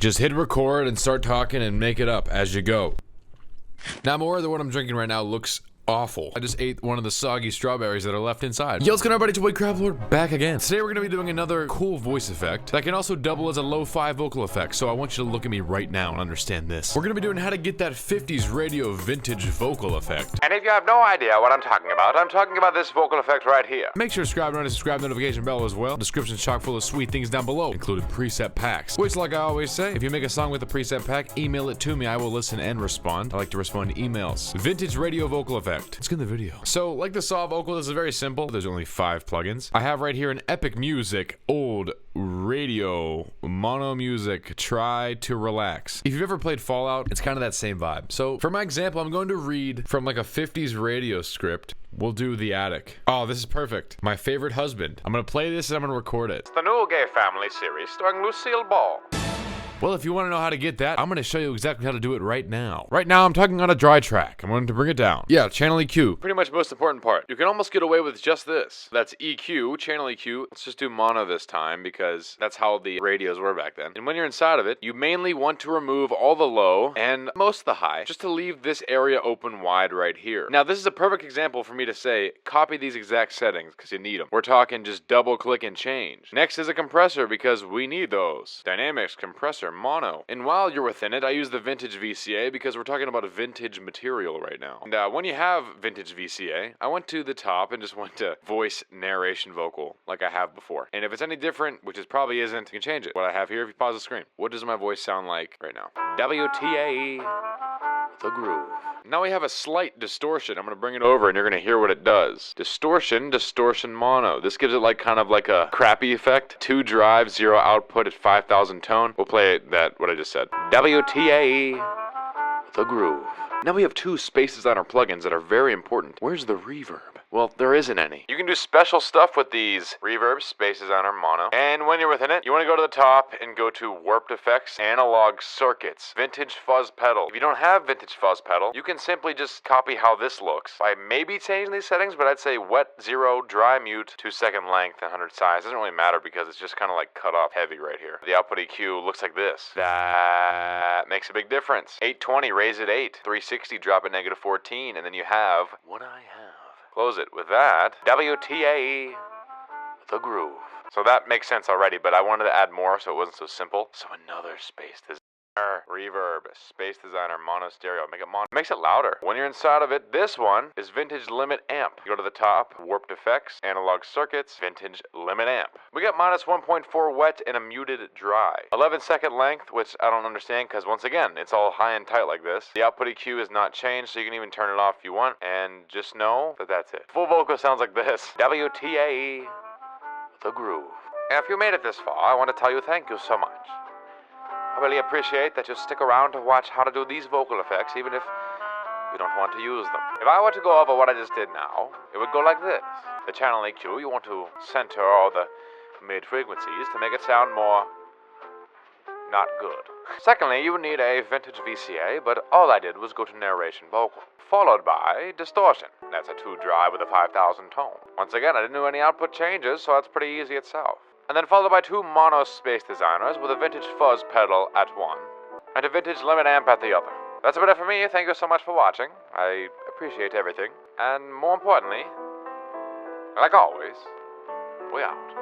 Just hit record and start talking and make it up as you go. Now I'm aware that what I'm drinking right now looks awful. I just ate one of the soggy strawberries that are left inside. Yo, what's going on, everybody? It's your boy CrabLord back again. Today we're going to be doing another cool voice effect that can also double as a lo-fi vocal effect, so I want you to look at me right now and understand this. We're going to be doing how to get that 50s radio vintage vocal effect. And if you have no idea what I'm talking about this vocal effect right here. Make sure to subscribe and subscribe notification bell as well. Description's chock full of sweet things down below, including preset packs. Which, like I always say, if you make a song with a preset pack, email it to me. I will listen and respond. I like to respond to emails. Vintage radio vocal effect. Let's get in the video. So, like the saw vocal, this is very simple. There's only 5 plugins. I have right here an Epic Music, old radio, mono music, try to relax. If you've ever played Fallout, it's kind of that same vibe. So, for my example, I'm going to read from like a 50s radio script. We'll do The Attic. Oh, this is perfect. My favorite husband. I'm gonna play this and I'm gonna record it. It's the new Gay Family series starring Lucille Ball. Well, if you want to know how to get that, I'm going to show you exactly how to do it right now. Right now, I'm talking on a dry track. I'm going to bring it down. Yeah, channel EQ. Pretty much the most important part. You can almost get away with just this. That's EQ, channel EQ. Let's just do mono this time because that's how the radios were back then. And when you're inside of it, you mainly want to remove all the low and most of the high, just to leave this area open wide right here. Now, this is a perfect example for me to say, copy these exact settings because you need them. We're talking just double click and change. Next is a compressor because we need those. Dynamics, compressor, mono. And while you're within it, I use the vintage VCA because we're talking about a vintage material right now. And when you have vintage VCA, I went to the top and just went to voice narration vocal like I have before. And if it's any different, which it probably isn't, you can change it. What I have here, if you pause the screen, what does my voice sound like right now? WTA, the groove. Now we have a slight distortion. I'm going to bring it over and you're going to hear what it does. Distortion, distortion mono. This gives it like kind of like a crappy effect. 2 drive, 0 output at 5,000 tone. We'll play that, what I just said. WTA, the groove. Now we have 2 space designer plugins that are very important. Where's the reverb? Well, there isn't any. You can do special stuff with these. Reverb, space designer, mono. And when you're within it, you want to go to the top and go to warped effects, analog circuits, vintage fuzz pedal. If you don't have vintage fuzz pedal, you can simply just copy how this looks by maybe changing these settings, but I'd say wet 0, dry mute, 2-second length, and 100 size. Doesn't really matter because it's just kind of like cut off heavy right here. The output EQ looks like this. That makes a big difference. 820, raise it 8. 360, drop it -14, and then you have what I have. Close it with that. WTA, the groove. So that makes sense already, but I wanted to add more so it wasn't so simple. So another space designer, reverb, space designer, mono stereo. Make it mono. Makes it louder. When you're inside of it, this one is vintage limit amp. You go to the top, warped effects, analog circuits, vintage limit amp. We got -1.4 wet and a muted dry. 11-second length, which I don't understand because once again, it's all high and tight like this. The output EQ is not changed, so you can even turn it off if you want. And just know that that's it. Full vocal sounds like this. WTA, the groove. And if you made it this far, I want to tell you thank you so much. I really appreciate that you stick around to watch how to do these vocal effects, even if you don't want to use them. If I were to go over what I just did now, it would go like this. The channel EQ, you want to center all the mid-frequencies to make it sound more not good. Secondly, you would need a vintage VCA, but all I did was go to narration vocal, followed by distortion. That's a 2 drive with a 5,000 tone. Once again, I didn't do any output changes, so that's pretty easy itself. And then followed by 2 mono space designers with a vintage fuzz pedal at one, and a vintage limit amp at the other. That's about it for me. Thank you so much for watching. I appreciate everything. And more importantly, like always, we out.